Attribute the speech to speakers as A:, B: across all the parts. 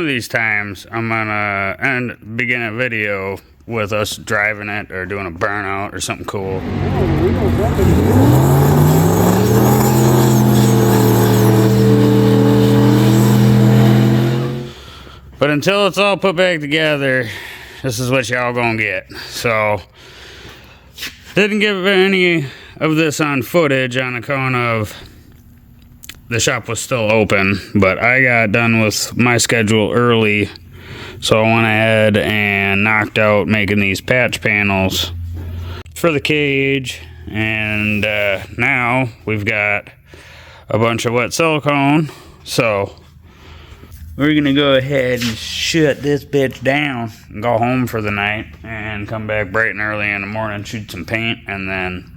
A: of these times, I'm gonna begin a video with us driving it or doing a burnout or something cool. But until it's all put back together, this is what y'all gonna get. So, didn't give any of this on footage on account of the shop was still open, but I got done with my schedule early, so I went ahead and knocked out making these patch panels for the cage, and now we've got a bunch of wet silicone, so we're gonna go ahead and shut this bitch down and go home for the night and come back bright and early in the morning, shoot some paint, and then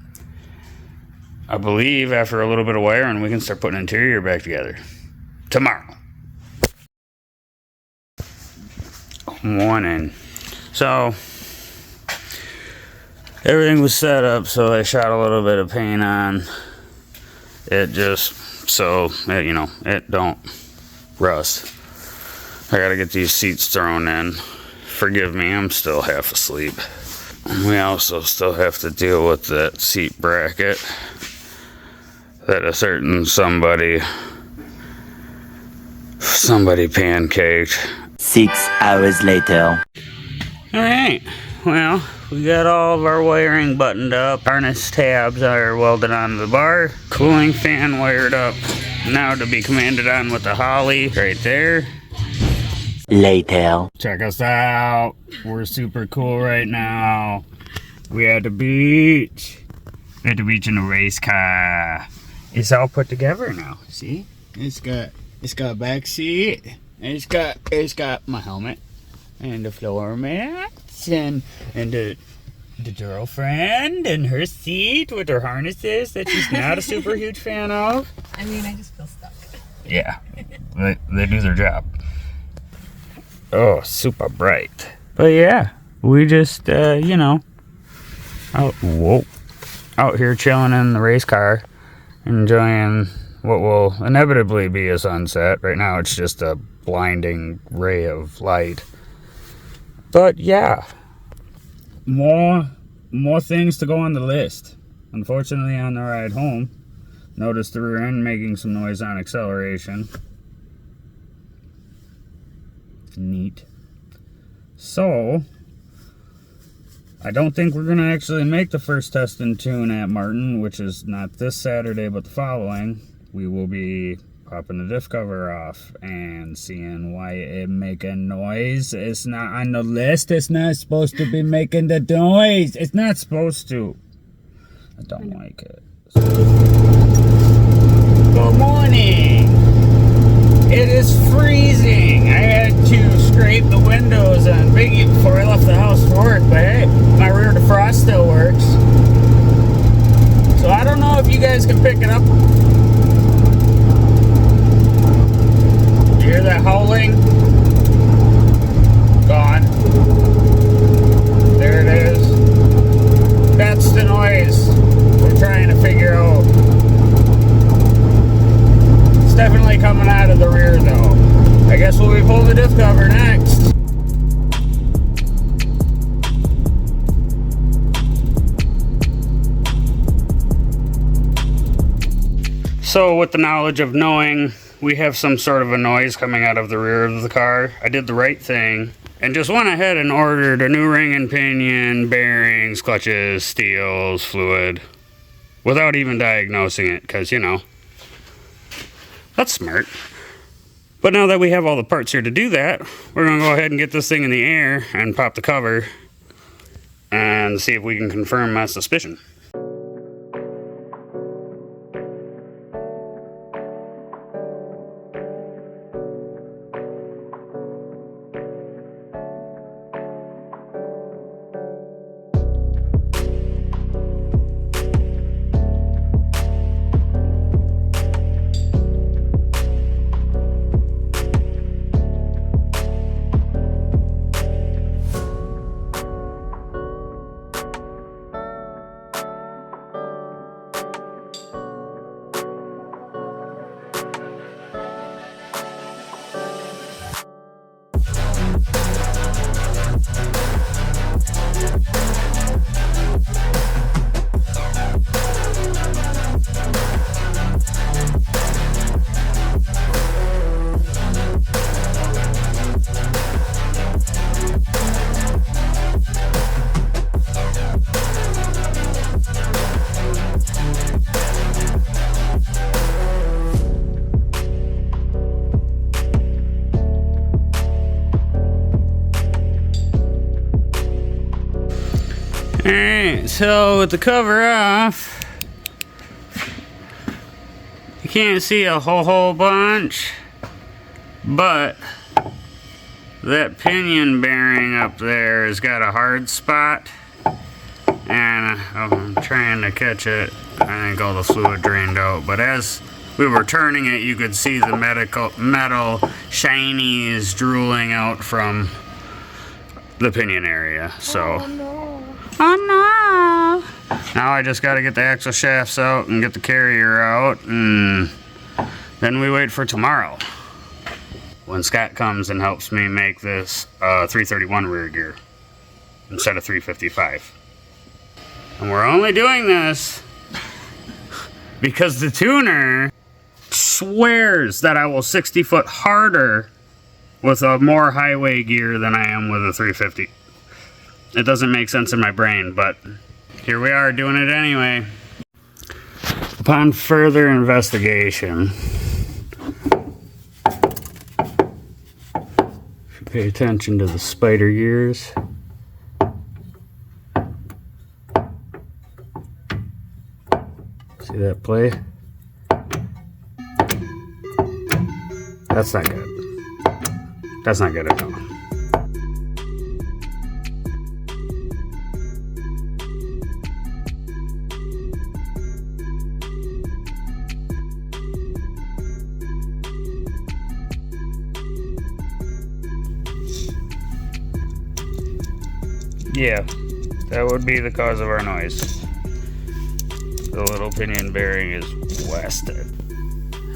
A: I believe after a little bit of wiring we can start putting interior back together tomorrow morning. So everything was set up, so I shot a little bit of paint on it just so that, you know, it don't rust. I gotta get these seats thrown in. Forgive me, I'm still half asleep. We also still have to deal with that seat bracket that a certain somebody pancaked.
B: 6 hours later.
A: Alright, well, we got all of our wiring buttoned up. Harness tabs are welded onto the bar. Cooling fan wired up. Now to be commanded on with the Holly right there.
B: Later.
A: Check us out. We're super cool right now. We at the beach. At the beach in a race car. It's all put together now. See? It's got back seat. It's got my helmet and the floor mats and the girlfriend and her seat with her harnesses that she's not a super huge fan of.
C: I mean, I just feel stuck.
A: Yeah, they do their job. Oh, super bright. But yeah, we just, you know, out here chilling in the race car, enjoying what will inevitably be a sunset. Right now it's just a blinding ray of light. But yeah, more things to go on the list. Unfortunately, on the ride home, noticed the rear end making some noise on acceleration. Neat. So, I don't think we're gonna actually make the first test and tune at Martin, which is not this Saturday but the following. We will be popping the diff cover off and seeing why it making noise. It's not on the list. It's not supposed to be making the noise. It's not supposed to. I don't like it. Good morning. It is freezing. I had to scrape the windows on Biggie before I left the house for work, but hey, my rear defrost still works. So I don't know if you guys can pick it up. You hear that howling? Gone. There it is. That's the noise we're trying to figure out. Definitely coming out of the rear though. I guess we'll be pulling the diff cover next. So with the knowledge of knowing we have some sort of a noise coming out of the rear of the car, I did the right thing and just went ahead and ordered a new ring and pinion, bearings, clutches, steels, fluid, without even diagnosing it, because, you know, that's smart. But now that we have all the parts here to do that, we're going to go ahead and get this thing in the air and pop the cover and see if we can confirm my suspicion. Alright, so with the cover off, you can't see a whole bunch, but that pinion bearing up there has got a hard spot, and I'm trying to catch it. I think all the fluid drained out, but as we were turning it, you could see the metal shinies drooling out from the pinion area. So, oh no! Now I just got to get the axle shafts out and get the carrier out, and then we wait for tomorrow, when Scott comes and helps me make this 331 rear gear instead of 355. And we're only doing this because the tuner swears that I will 60 foot harder with a more highway gear than I am with a 350. It doesn't make sense in my brain, but here we are doing it anyway. Upon further investigation, if you pay attention to the spider gears, see that play? That's not good. That's not good at all. Yeah, that would be the cause of our noise. The little pinion bearing is wasted.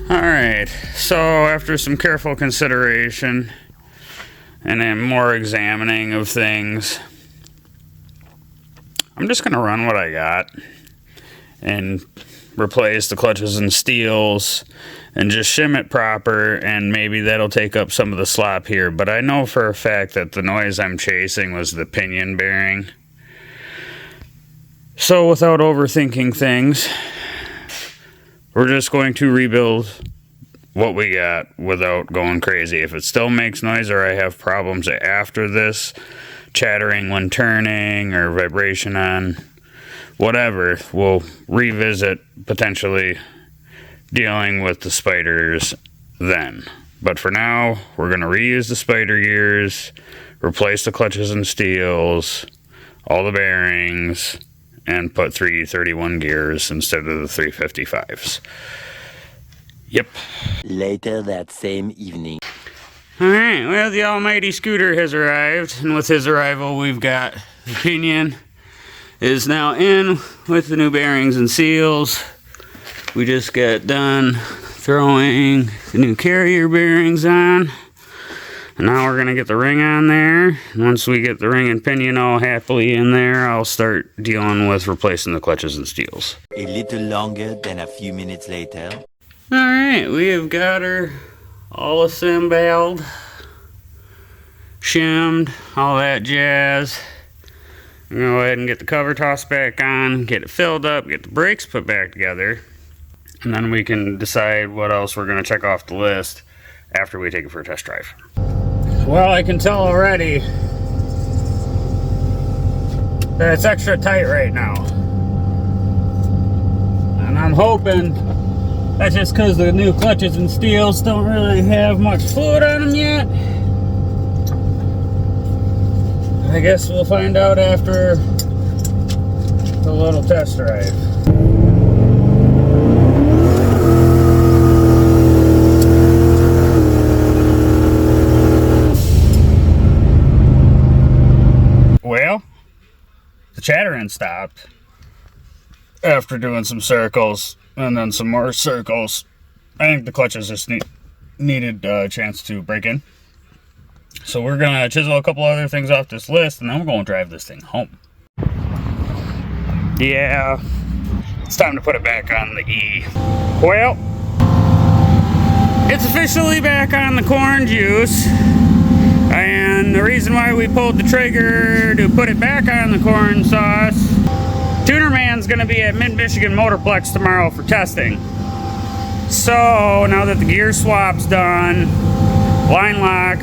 A: Alright, so after some careful consideration and then more examining of things, I'm just going to run what I got and replace the clutches and steels and just shim it proper, and maybe that'll take up some of the slop here. But I know for a fact that the noise I'm chasing was the pinion bearing. So without overthinking things, we're just going to rebuild what we got without going crazy. If it still makes noise or I have problems after this, chattering when turning or vibration on whatever, we'll revisit potentially dealing with the spiders then. But for now, we're going to reuse the spider gears, replace the clutches and steels, all the bearings, and put 331 gears instead of the 355s. Yep.
B: Later that same evening.
A: Alright, well, the almighty scooter has arrived, and with his arrival, we've got the pinion is now in with the new bearings and seals. We just got done throwing the new carrier bearings on, and now we're gonna get the ring on there. And once we get the ring and pinion all happily in there, I'll start dealing with replacing the clutches and steels.
B: A little longer than a few minutes later.
A: Alright, we have got her all assembled, shimmed, all that jazz. I'm gonna go ahead and get the cover tossed back on, get it filled up, get the brakes put back together, and then we can decide what else we're gonna check off the list after we take it for a test drive. Well, I can tell already that it's extra tight right now. And I'm hoping that's just because the new clutches and steels don't really have much fluid on them yet. I guess we'll find out after the little test drive. Well, the chattering stopped after doing some circles and then some more circles. I think the clutches just needed a chance to break in. So we're gonna chisel a couple other things off this list, and then we're gonna drive this thing home. Yeah, it's time to put it back on the E. Well, it's officially back on the corn juice. And the reason why we pulled the trigger to put it back on the corn sauce, Tuner Man's gonna be at Mid-Michigan Motorplex tomorrow for testing. So now that the gear swap's done, line lock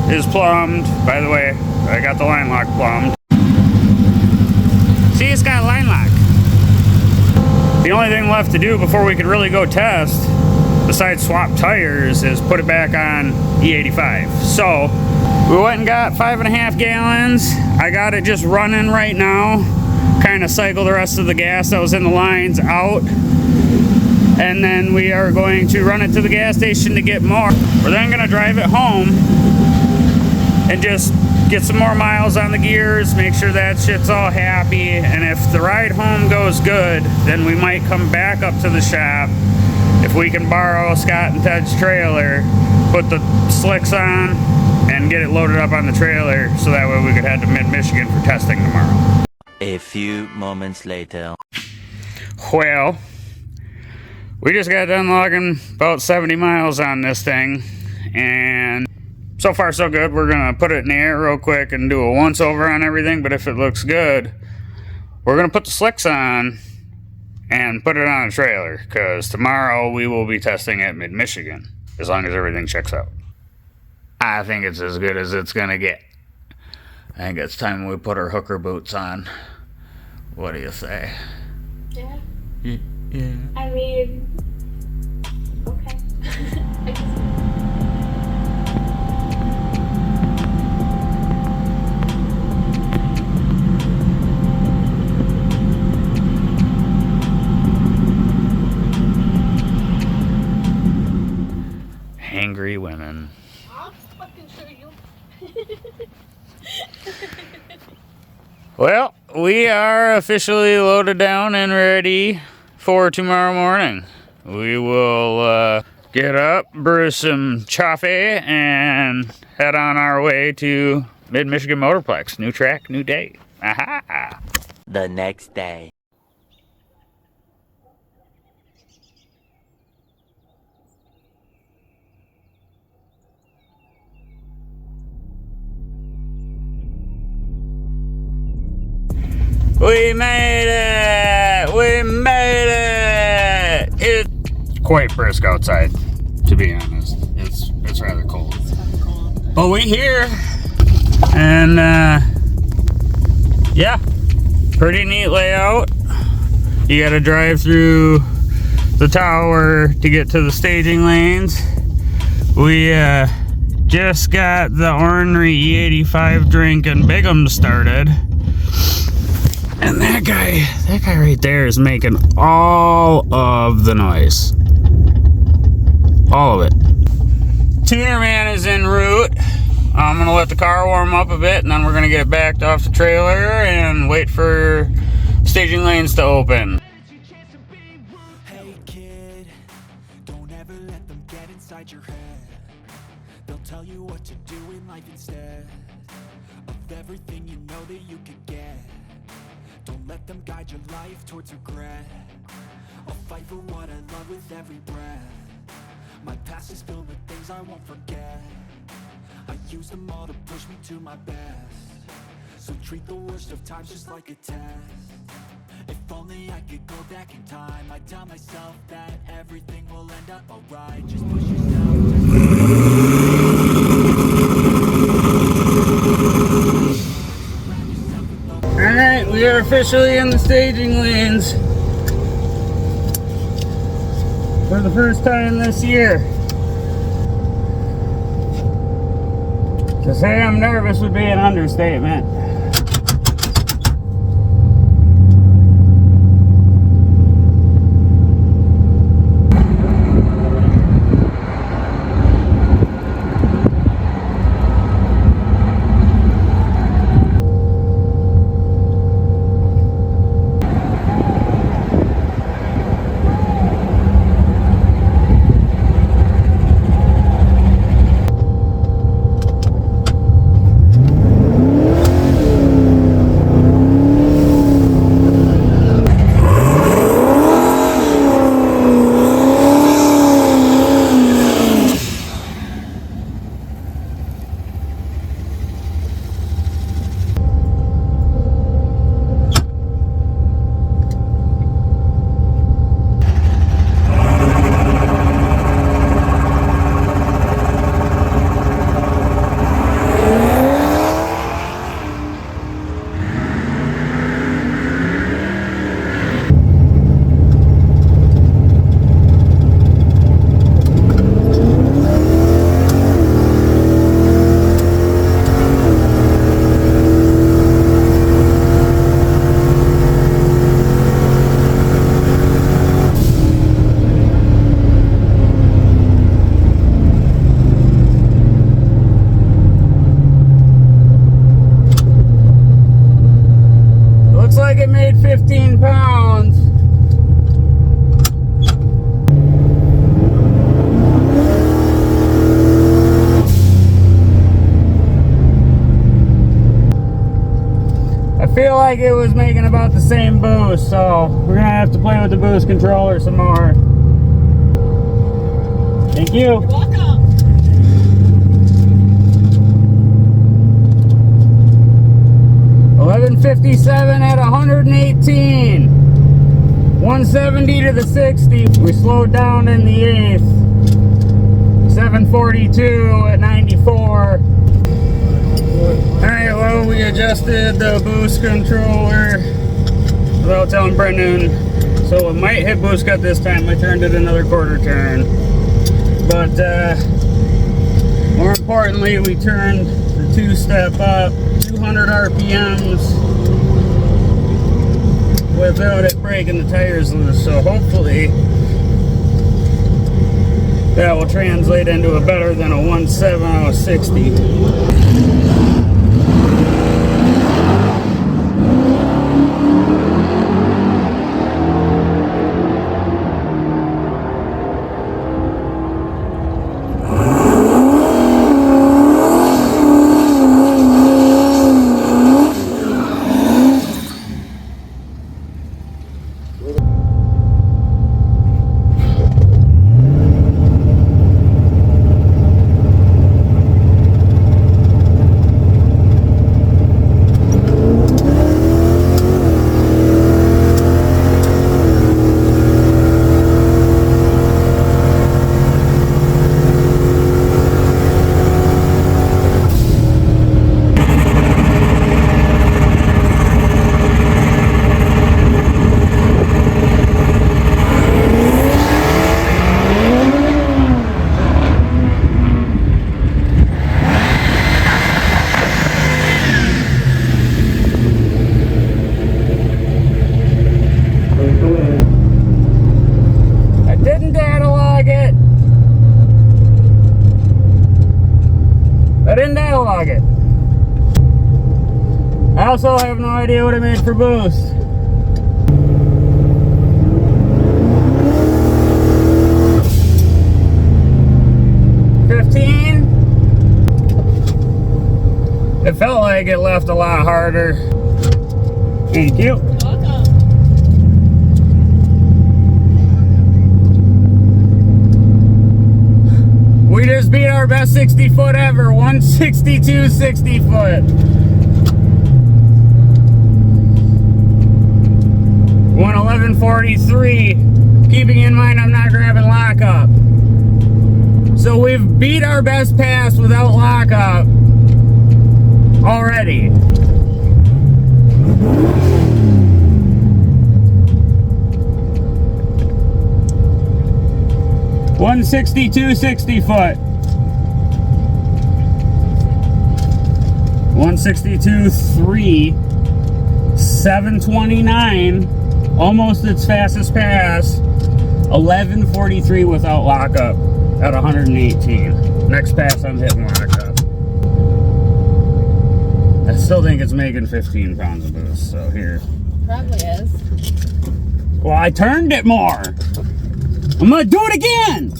A: is plumbed. By the way, I got the line lock plumbed. See, it's got line lock. The only thing left to do before we could really go test, besides swap tires, is put it back on E85. So we went and got 5.5 gallons. I got it just running right now. Kind of cycle the rest of the gas that was in the lines out. And then we are going to run it to the gas station to get more. We're then going to drive it home and just get some more miles on the gears, make sure that shit's all happy. And if the ride home goes good, then we might come back up to the shop. If we can borrow Scott and Ted's trailer, put the slicks on, and get it loaded up on the trailer so that way we could head to mid-Michigan for testing tomorrow.
B: A few moments later.
A: Well, we just got done logging about 70 miles on this thing, and so far so good. We're gonna put it in the air real quick and do a once over on everything, but if it looks good, we're gonna put the slicks on and put it on a trailer, because tomorrow we will be testing at mid-Michigan, as long as everything checks out. I think it's as good as it's gonna get. I think it's time we put our hooker boots on. What do you say?
C: Yeah.
A: Yeah.
C: I mean, okay. I guess.
A: Angry women.
C: I'll fucking show you.
A: Well, we are officially loaded down and ready for tomorrow morning. We will get up, brew some coffee, and head on our way to Mid-Michigan Motorplex. New track, new day. Aha!
B: The next day.
A: We made it! We made it! It's quite brisk outside, to be honest. It's rather cold.
C: It's fucking cold.
A: But we here, and yeah, pretty neat layout. You gotta drive through the tower to get to the staging lanes. We just got the ornery E85 drink and Big'em started. And that guy right there is making all of the noise. All of it. Tuner man is en route. I'm gonna let the car warm up a bit, and then we're gonna get it backed off the trailer and wait for staging lanes to open.
D: Hey kid, don't ever let them get inside your head. They'll tell you what to do in life instead of everything you know that you could get. Don't let them guide your life towards regret. I'll fight for what I love with every breath. My past is filled with things I won't forget. I use them all to push me to my best. So treat the worst of times just like a test. If only I could go back in time, I'd tell myself that everything will end up alright. Just push yourself.
A: Alright, we are officially in the staging lanes for the first time this year. To say I'm nervous would be an understatement. it made 15 pounds. I feel like it was making about the same boost, so we're gonna have to play with the boost controller some more. Thank you.
C: You're welcome.
A: $11.57 at 118. 170 to the 60. We slowed down in the 8th. 742 at 94. Alright, well, we adjusted the boost controller without telling Brendan. So it might hit boost cut this time. I turned it another quarter turn. But more importantly, we turned the two-step up 200 RPMs without it breaking the tires loose. So hopefully that will translate into a better than a 1.7 out of 60. I didn't dialogue it. I also have no idea what I made for boost. It felt like it left a lot harder. Thank you.
C: You're welcome.
A: We just beat our best 60 foot ever, 162 60 foot. 111.43. Keeping in mind I'm not grabbing lockup. So we've beat our best pass without lockup already. $162 60 foot. 162.3. 729. Almost its fastest pass. 11.43 without lockup at 118. Next pass I'm hitting lockup. I still think it's making 15 pounds of boost, so here.
C: Probably is.
A: Well, I turned it more. I'm gonna do it again.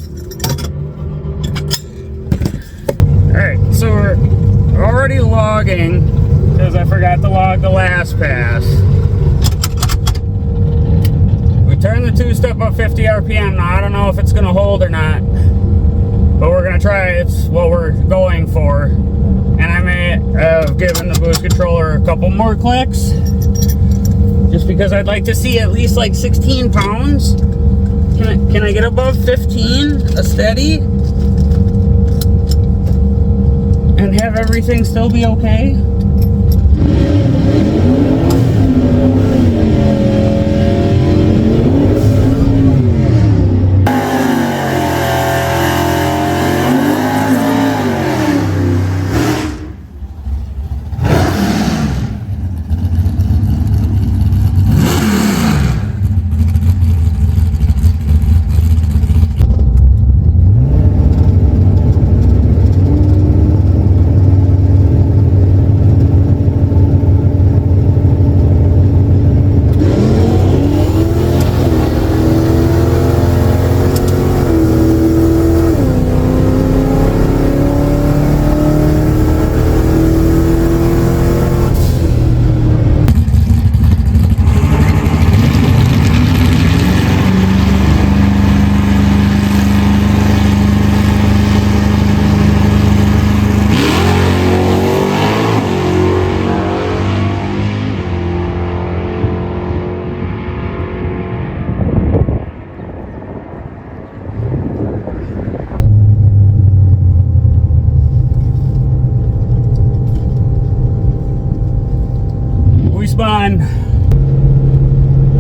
A: Alright, so we're already logging because I forgot to log the last pass. We turned the two-step up 50 RPM. Now, I don't know if it's gonna hold or not, but we're gonna try it. It's what we're going for. And I may have given the boost controller a couple more clicks just because I'd like to see at least like 16 pounds. Can I get above 15 a steady and have everything still be okay?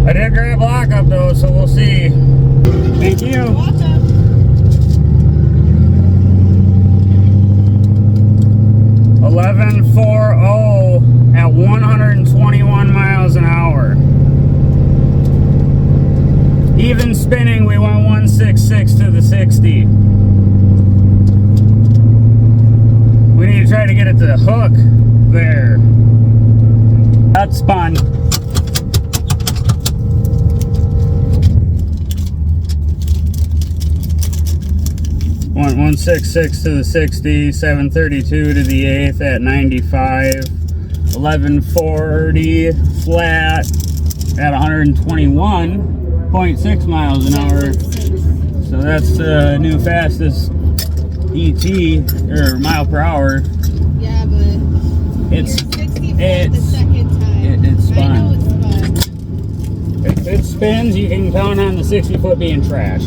A: I did grab lockup though, so we'll see. Thank you.
C: Welcome.
A: 11.40 at 121 miles an hour. Even spinning, we went 166 to the 60. We need to try to get it to the hook there. That spun. 166 to the 60, 732 to the 8th at 95, 1140 flat at 121.6 miles an hour. So that's the new fastest ET or mile per hour.
C: Yeah, but
A: It's
C: you're 65 the second time.
A: it's
C: I
A: fun.
C: know it's fun.
A: If it spins, you can count on the 60 foot being trash.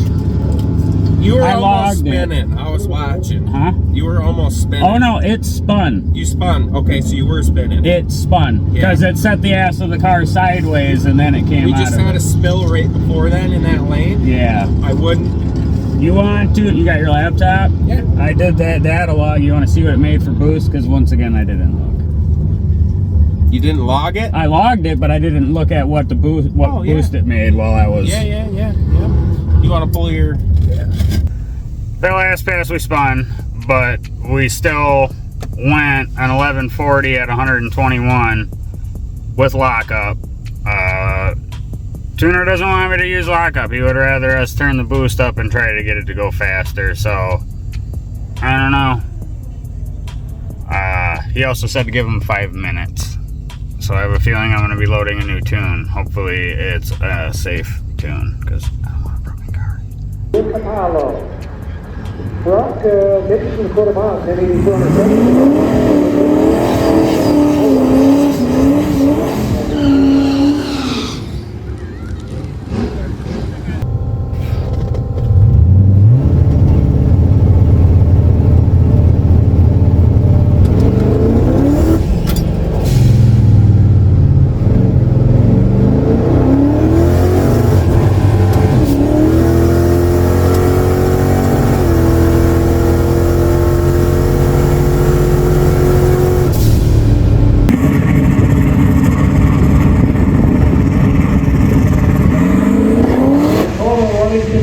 E: You were
A: I
E: almost
A: logged it.
E: spinning. I was watching.
A: Huh?
E: You were almost spinning.
A: Oh no, it spun.
E: You spun. Okay, so you were spinning.
A: It spun because it set the ass of the car sideways and then it came
E: We
A: out
E: just
A: of
E: had
A: it.
E: a spill right before then in that lane.
A: Yeah.
E: I wouldn't.
A: You want to? You got your laptop?
E: Yeah.
A: I did that data log. You want to see what it made for boost? Because once again, I didn't look.
E: You didn't log it?
A: I logged it, but I didn't look at what the boost,
E: Oh, yeah.
A: boost it made while I was.
E: Yeah. You want to pull your...
A: That last pass we spun, but we still went an 1140 at 121 with lockup. Tuner doesn't want me to use lockup. He would rather us turn the boost up and try to get it to go faster. So I don't know. He also said to give him 5 minutes. So I have a feeling I'm going to be loading a new tune. Hopefully it's a safe tune because I don't want a broken car.
F: Rock, 50 quarter mile, 1080, 270.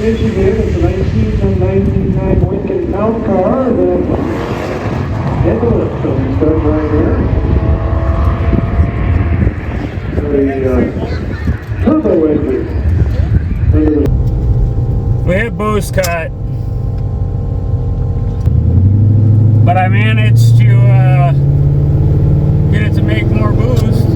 F: Michigan, it's a 1999 Lincoln Town car, the headlift, so we start right here. The turbo engine.
A: We hit boost cut, but I managed to get it to make more boost.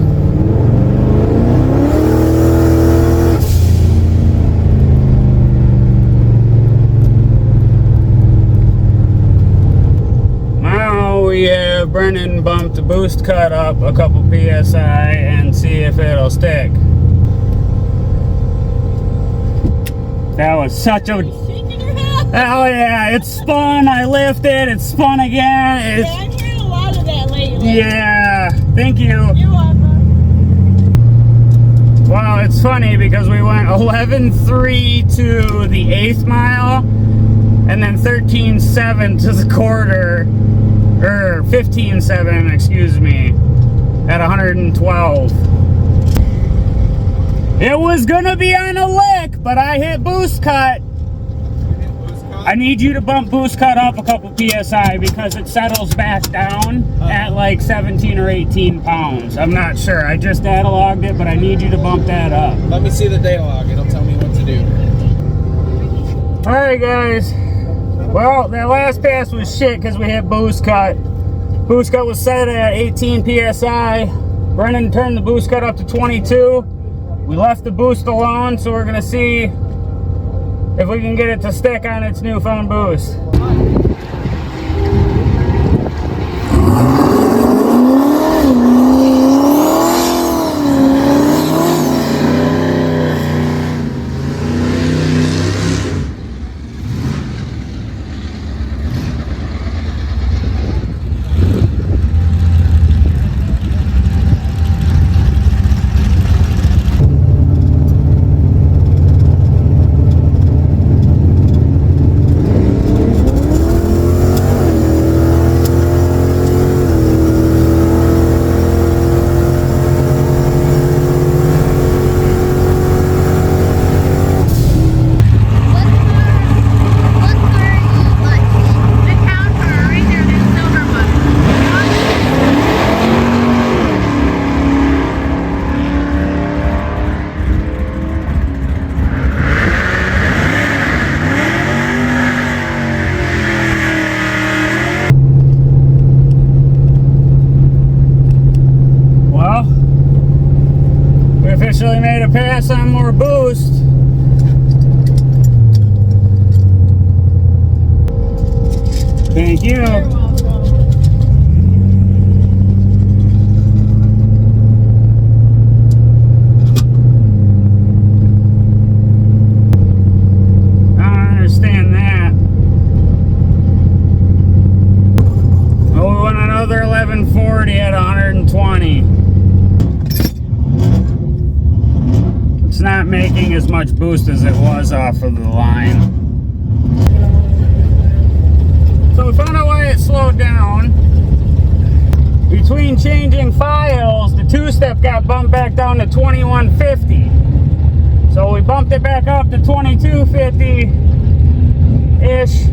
A: We have Brennan bump the boost cut up a couple PSI and see if it'll stick. That was such a...
C: Shaking your head.
A: Oh yeah, it spun, I lifted, it spun again.
C: Yeah, I'm hearing a lot of that lately.
A: Yeah, thank you.
C: You're welcome.
A: Well, it's funny because we went 11.3 to the 8th mile and then 13.7 to the quarter. Or 15.7, excuse me, at 112. It was gonna be on a lick, but I hit boost cut. I need you to bump boost cut up a couple PSI because it settles back down at like 17 or 18 pounds. I'm not sure. I just data logged it, but I need you to bump that up.
E: Let me see the data log. It'll tell me what to do.
A: All right, guys. Well, that last pass was shit because we hit boost cut. Boost cut was set at 18 PSI. Brennan turned the boost cut up to 22. We left the boost alone, so we're gonna see if we can get it to stick on its newfound boost. actually made a pass on more boost. Thank you.
C: You're welcome.
A: I don't understand that. Oh, we went another 1140 at 120. It's not making as much boost as it was off of the line. So we found out why it slowed down. Between changing files, the two-step got bumped back down to 2150. So we bumped it back up to 2250-ish.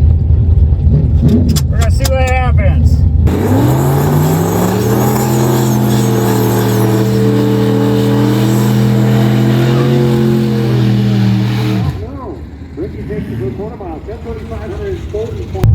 A: We're gonna see what happens.
F: Now, Ricky takes a good quarter mile, 10:35.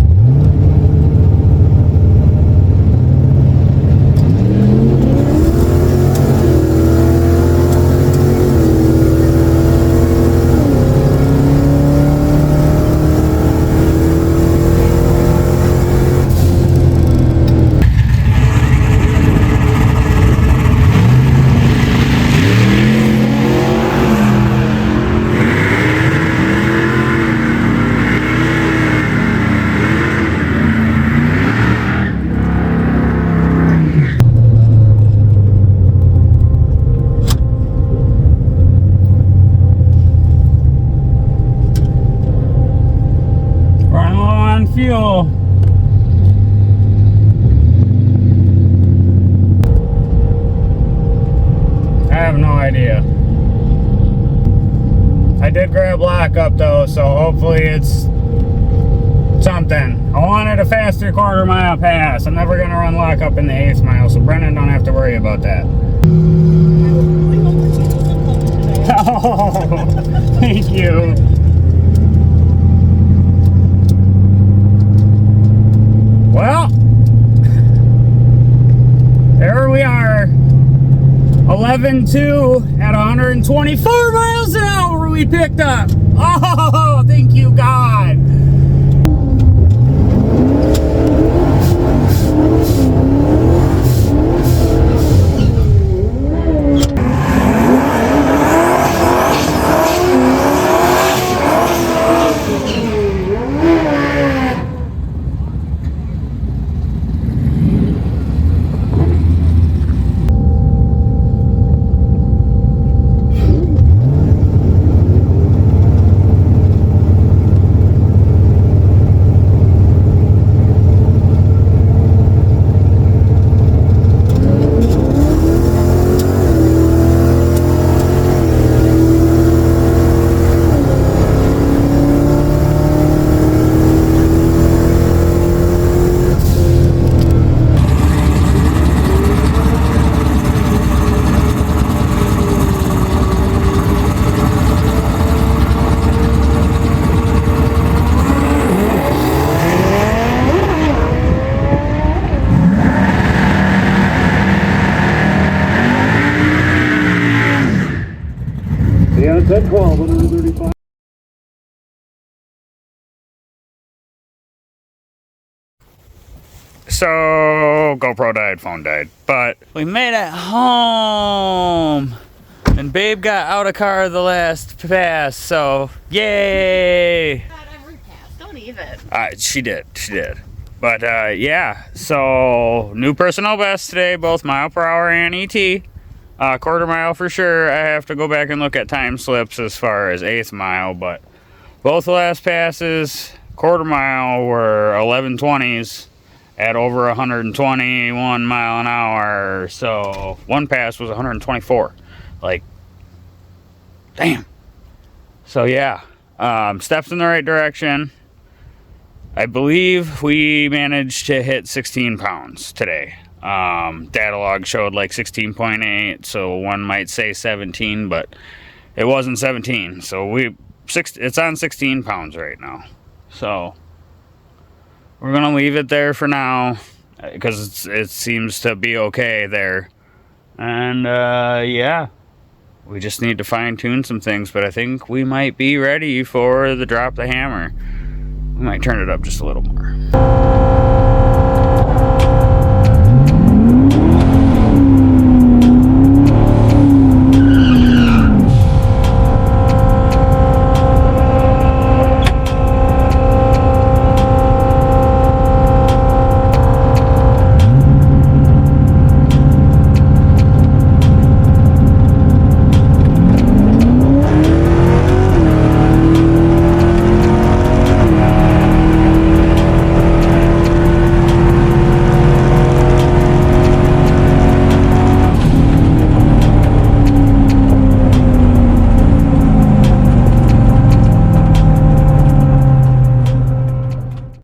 A: Running low on fuel. I have no idea. I did grab lockup though, so hopefully it's something. I wanted a faster quarter mile pass. I'm never gonna run lockup in the 8th mile, so Brennan don't have to worry about that.
C: We hope that you listen today.
A: Oh, thank you. Well, there we are. 11.2 at 124 miles an hour we picked up. Oh, thank you, God.
F: Yeah, 10:12, 135.
A: So, GoPro died, phone died, but we made it home. And Babe got out of car the last pass, so yay!
C: Not every pass. Don't even.
A: She did. But yeah, so new personal best today, both mile per hour and ET. Quarter mile for sure. I have to go back and look at time slips as far as 8th mile, but both the last passes, quarter mile, were 11:20s at over 121 mile an hour. So one pass was 124. Like, damn. So yeah, steps in the right direction. I believe we managed to hit 16 pounds today. Data log showed like 16.8, so one might say 17, but it wasn't 17. So it's on 16 pounds right now. So we're gonna leave it there for now because it seems to be okay there. And yeah, We just need to fine tune some things, but I think we might be ready for the drop the hammer. We might turn it up just a little more.